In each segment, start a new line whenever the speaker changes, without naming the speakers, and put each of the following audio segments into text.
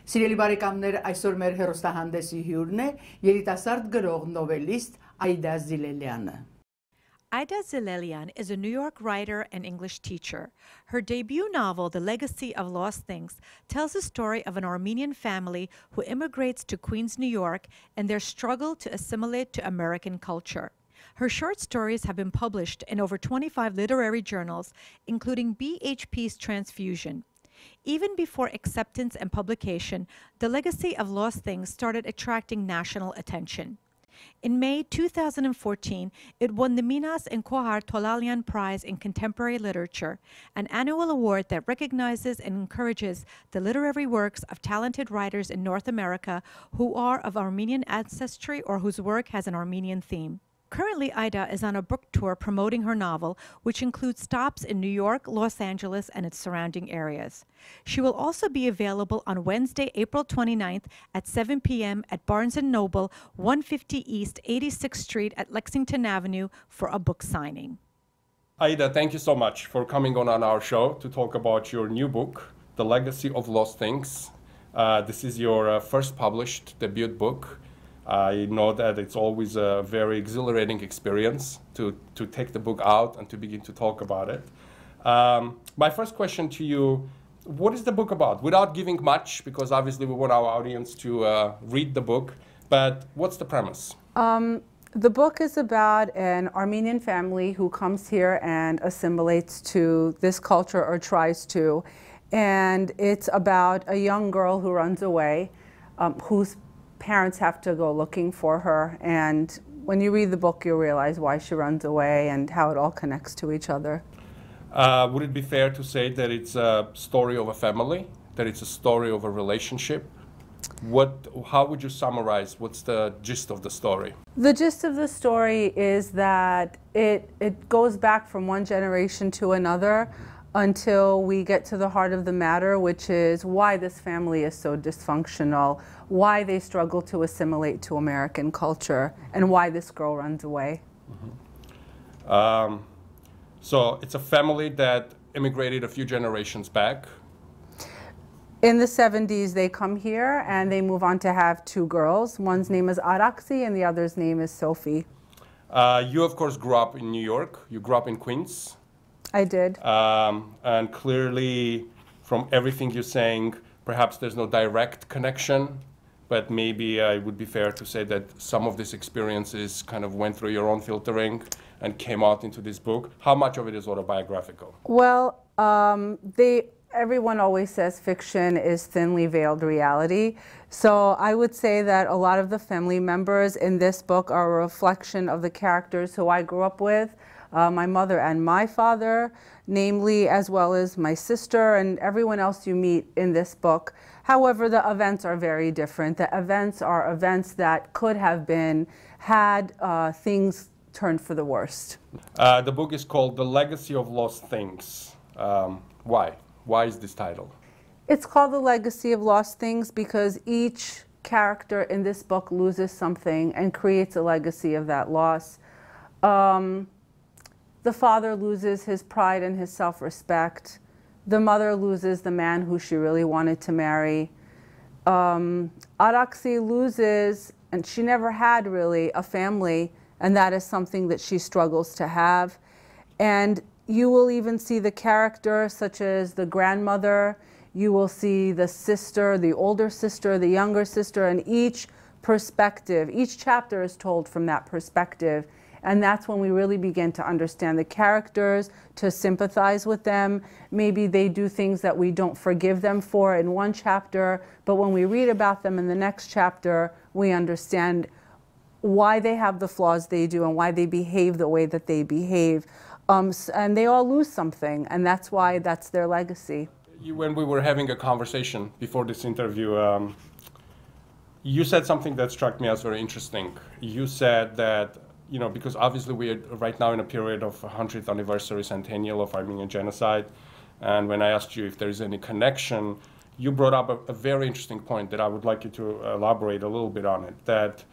Սիրելի բարեկամներ, այսօր մեր հեռուստահանդեսի հյուրն է երիտասարդ գրող նովելիստ Aida Zilelian-ը.
Aida Zilelian is a New York writer and English teacher. Her debut novel, The Legacy of Lost Things, tells the story of an Armenian family who immigrates to Queens, New York, and their struggle to assimilate to American culture. Her short stories have been published in over 25 literary journals, including BHP's Transfusion. Even before acceptance and publication, The Legacy of Lost Things started attracting national attention. In May 2014, it won the Minas and Kocharyan Prize in Contemporary Literature, an annual award that recognizes and encourages the literary works of talented writers in North America who are of Armenian ancestry or whose work has an Armenian theme. Currently, Aida is on a book tour promoting her novel, which includes stops in New York, Los Angeles, and its surrounding areas. She will also be available on Wednesday, April 29th at 7 p.m. at Barnes & Noble, 150 East 86th Street at Lexington Avenue for a book signing.
Aida, thank you so much for coming on our show to talk about your new book, The Legacy of Lost Things. This is your first published debut book. I know that it's always a very exhilarating experience to take the book out and to begin to talk about it. My first question to you, what is the book about? Without giving much, because obviously we want our audience to read the book, but what's the premise?
The book is about an Armenian family who comes here and assimilates to this culture or tries to. And it's about a young girl who runs away, whose parents have to go looking for her, and when you read the book you'll realize why she runs away and how it all connects to each other.
Would it be fair to say that it's a story of a family, that it's a story of a relationship? How would you summarize, what's the gist of the story?
The gist of the story is that it goes back from one generation to another until we get to the heart of the matter, which is why this family is so dysfunctional, why they struggle to assimilate to American culture, and why this girl runs away.
Mm-hmm. So it's a family that immigrated a few generations back.
In the 70s, they come here and they move on to have two girls. One's name is Araksi and the other's name is Sophie.
You, of course, grew up in New York. You grew up in Queens.
I did.
And clearly, from everything you're saying, perhaps there's no direct connection, but maybe it would be fair to say that some of these experiences kind of went through your own filtering and came out into this book. How much of it is autobiographical?
Well, everyone always says fiction is thinly veiled reality. So I would say that a lot of the family members in this book are a reflection of the characters who I grew up with. My mother and my father, namely, as well as my sister and everyone else you meet in this book. However, the events are very different. The events are events that could have been had things turned for the worst.
The book is called The Legacy of Lost Things. Why? Why is this title?
It's called The Legacy of Lost Things because each character in this book loses something and creates a legacy of that loss. The father loses his pride and his self-respect. The mother loses the man who she really wanted to marry. Araksi loses, and she never had really a family, and that is something that she struggles to have. And you will even see the characters such as the grandmother, you will see the sister, the older sister, the younger sister, and each perspective, each chapter is told from that perspective. And that's when we really begin to understand the characters, to sympathize with them. Maybe they do things that we don't forgive them for in one chapter, but when we read about them in the next chapter, we understand why they have the flaws they do and why they behave the way that they behave. And they all lose something, and that's why that's their legacy.
When we were having a conversation before this interview, you said something that struck me as very interesting. You said that, you know, because obviously we are right now in a period of 100th anniversary centennial of Armenian genocide, and when I asked you if there is any connection, you brought up a very interesting point that I would like you to elaborate a little bit on it, that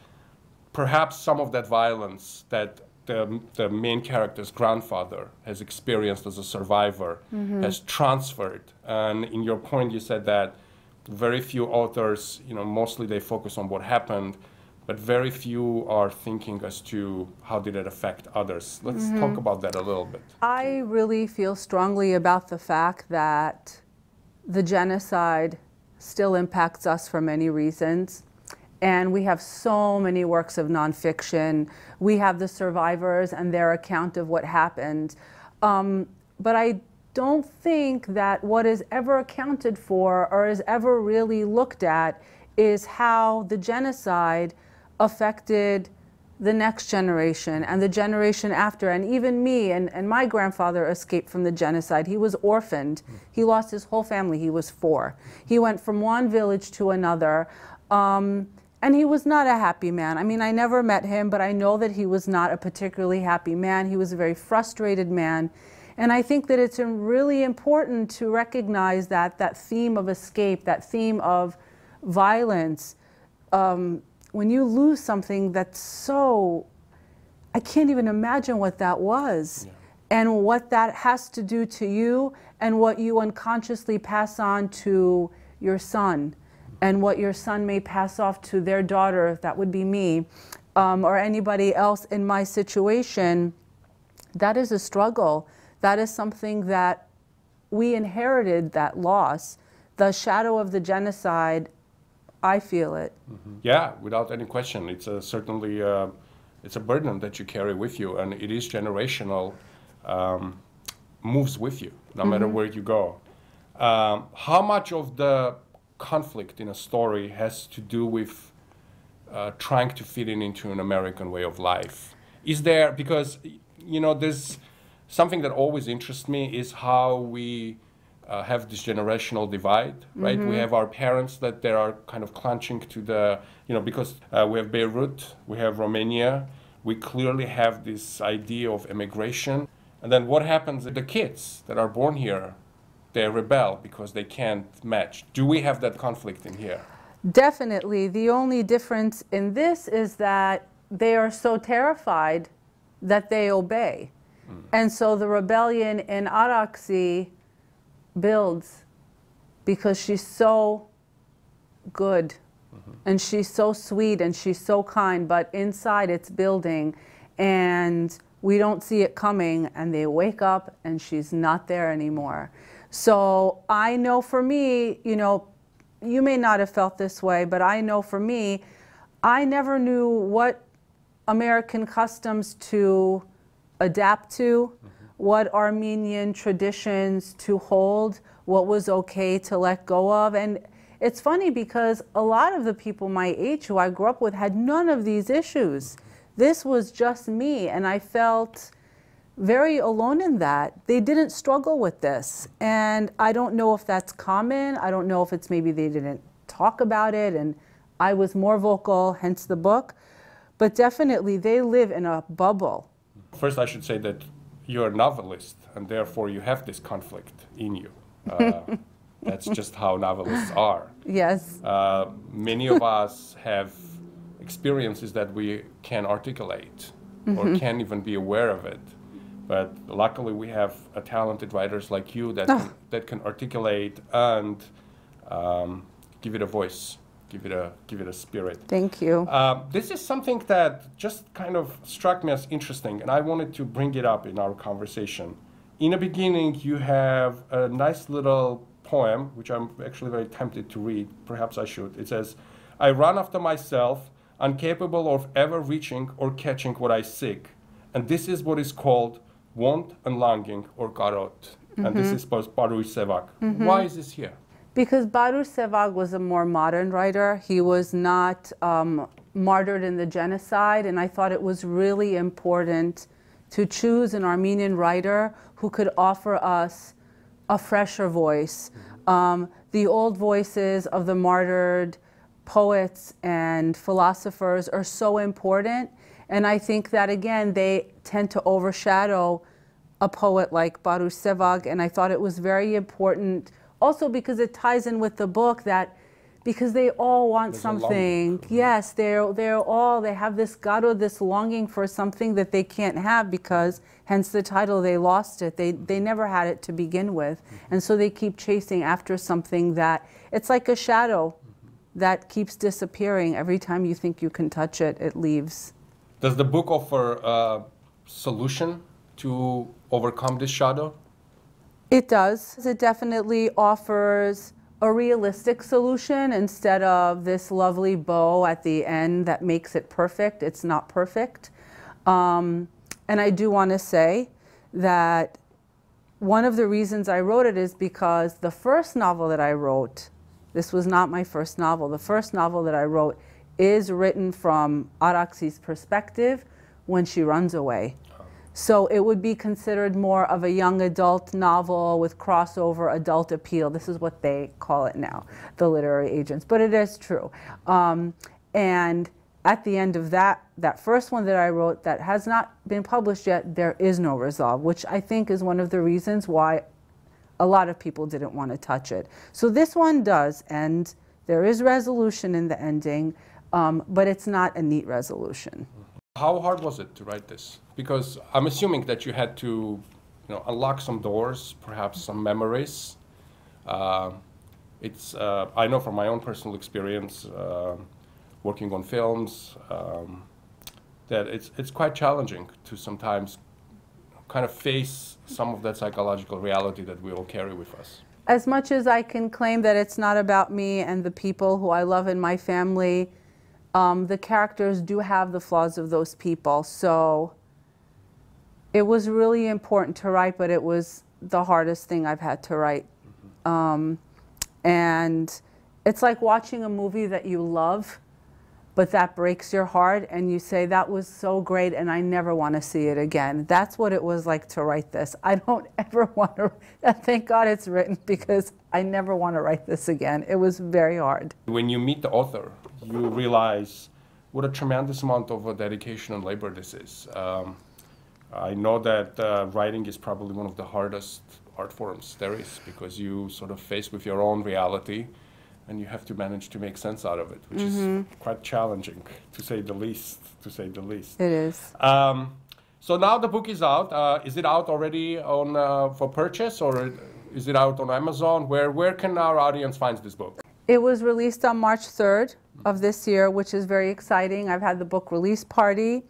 perhaps some of that violence that the main character's grandfather has experienced as a survivor has transferred. And in your point, you said that very few authors, mostly they focus on what happened, but very few are thinking as to how did it affect others. Let's talk about that a little bit.
I really feel strongly about the fact that the genocide still impacts us for many reasons. And we have so many works of nonfiction. We have the survivors and their account of what happened. But I don't think that what is ever accounted for or is ever really looked at is how the genocide affected the next generation and the generation after. And even me and my grandfather escaped from the genocide. He was orphaned. He lost his whole family. He was 4. He went from one village to another. And he was not a happy man. I mean, I never met him, but I know that he was not a particularly happy man. He was a very frustrated man. And I think that it's really important to recognize that theme of escape, that theme of violence, when you lose something that's so, I can't even imagine what that was. Yeah. And what that has to do to you and what you unconsciously pass on to your son. And what your son may pass off to their daughter, that would be me, or anybody else in my situation, that is a struggle. That is something that we inherited, that loss. The shadow of the genocide, I feel it.
Yeah, without any question. It's certainly it's a burden that you carry with you, and it is generational, moves with you, no matter where you go. How much of the conflict in a story has to do with trying to fit into an American way of life? Is there, because there's something that always interests me is how we have this generational divide, right? We have our parents that they are kind of clutching to the, because we have Beirut, we have Romania, we clearly have this idea of immigration. And then what happens to the kids that are born here? They rebel because they can't match. Do we have that conflict in here?
Definitely. The only difference in this is that they are so terrified that they obey. And so the rebellion in Araksi builds because she's so good and she's so sweet and she's so kind, but inside it's building and we don't see it coming, and they wake up and she's not there anymore. So I know for me, you may not have felt this way, but I know for me, I never knew what American customs to adapt to, what Armenian traditions to hold, what was okay to let go of. And it's funny because a lot of the people my age who I grew up with had none of these issues. This was just me, and I felt very alone in that. They didn't struggle with this. And I don't know if that's common. I don't know if it's maybe they didn't talk about it and I was more vocal, hence the book. But definitely they live in a bubble.
First, I should say that you're a novelist, and therefore you have this conflict in you. That's just how novelists are.
Yes.
Many of us have experiences that we can articulate or can't even be aware of it. But luckily we have talented writers like you that can articulate and give it a voice, give it a spirit.
Thank you.
This is something that just kind of struck me as interesting, and I wanted to bring it up in our conversation. In the beginning, you have a nice little poem, which I'm actually very tempted to read. Perhaps I should. It says, "I run after myself, incapable of ever reaching or catching what I seek. And this is what is called want and longing, or garot." And this is Baruch Sevag. Why is this here?
Because Baruch Sevag was a more modern writer. He was not martyred in the genocide, and I thought it was really important to choose an Armenian writer who could offer us a fresher voice. The old voices of the martyred poets and philosophers are so important, and I think that again they tend to overshadow a poet like Baruch Sevag, and I thought it was very important also because it ties in with the book that because they all want
There's a
something.
longing.
Yes, they have this gado, this longing for something that they can't have because, hence the title, they lost it. They never had it to begin with. And so they keep chasing after something that, it's like a shadow that keeps disappearing. Every time you think you can touch it, it leaves.
Does the book offer a solution to overcome this shadow?
It does. It definitely offers a realistic solution instead of this lovely bow at the end that makes it perfect. It's not perfect. And I do want to say that one of the reasons I wrote it is because the first novel that I wrote, this was not my first novel. The first novel that I wrote is written from Araksi's perspective when she runs away. So it would be considered more of a young adult novel with crossover adult appeal. This is what they call it now, the literary agents, but it is true. And at the end of that first one that I wrote that has not been published yet, there is no resolve, which I think is one of the reasons why a lot of people didn't want to touch it. So this one does end. There is resolution in the ending, but it's not a neat resolution.
How hard was it to write this? Because I'm assuming that you had to, unlock some doors, perhaps some memories. I know from my own personal experience, working on films, that it's quite challenging to sometimes kind of face some of that psychological reality that we all carry with us.
As much as I can claim that it's not about me and the people who I love in my family, the characters do have the flaws of those people. So it was really important to write, but it was the hardest thing I've had to write. And it's like watching a movie that you love, but that breaks your heart and you say, that was so great and I never want to see it again. That's what it was like to write this. I don't ever want to, thank God it's written, because I never want to write this again. It was very hard.
When you meet the author, you realize what a tremendous amount of dedication and labor this is. I know that writing is probably one of the hardest art forms there is, because you sort of face with your own reality and you have to manage to make sense out of it, which is quite challenging, to say the least.
It is.
So now the book is out. Is it out already on for purchase, or is it out on Amazon? Where can our audience find this book?
It was released on March 3rd of this year, which is very exciting. I've had the book release party.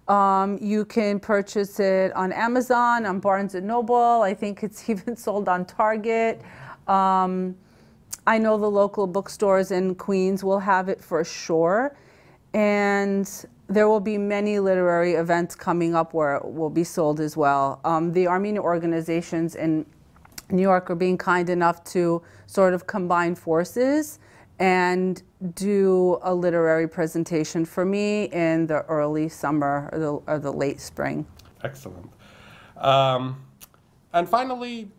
You can purchase it on Amazon, on Barnes & Noble. I think it's even sold on Target. I know the local bookstores in Queens will have it for sure. And there will be many literary events coming up where it will be sold as well. The Armenian organizations in New York are being kind enough to sort of combine forces and do a literary presentation for me in the early summer or the late spring.
Excellent. And finally,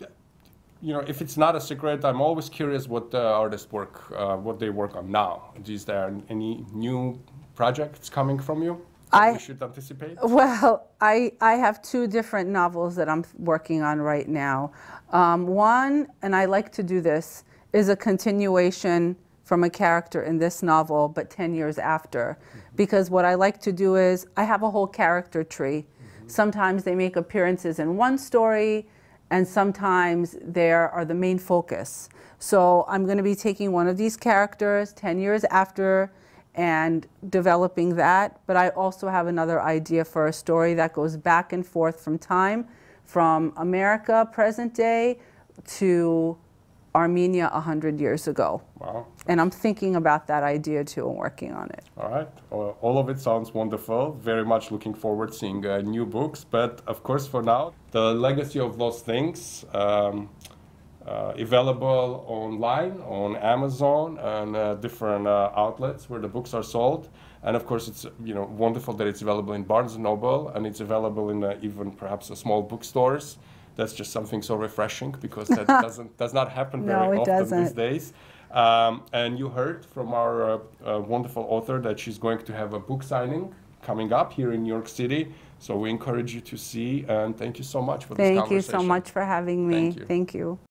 if it's not a secret, I'm always curious what the artists what they work on now. Is there any new projects coming from you that we should anticipate?
Well, I have two different novels that I'm working on right now. One, and I like to do this, is a continuation from a character in this novel, but 10 years after. Because what I like to do is, I have a whole character tree. Sometimes they make appearances in one story, and sometimes they are the main focus. So I'm going to be taking one of these characters 10 years after and developing that. But I also have another idea for a story that goes back and forth from time, from America, present day, to Armenia 100 years ago.
Wow.
And I'm thinking about that idea too and working on it.
All right. All of it sounds wonderful. Very much looking forward to seeing new books. But of course, for now, The Legacy of Lost Things, available online on Amazon and different outlets where the books are sold. And of course, it's wonderful that it's available in Barnes & Noble, and it's available in even perhaps small bookstores. That's just something so refreshing, because that does not happen very often these days. And you heard from our wonderful author that she's going to have a book signing coming up here in New York City. So we encourage you to see, and thank you so much for this conversation.
Thank you so much for having me.
Thank you.
Thank you.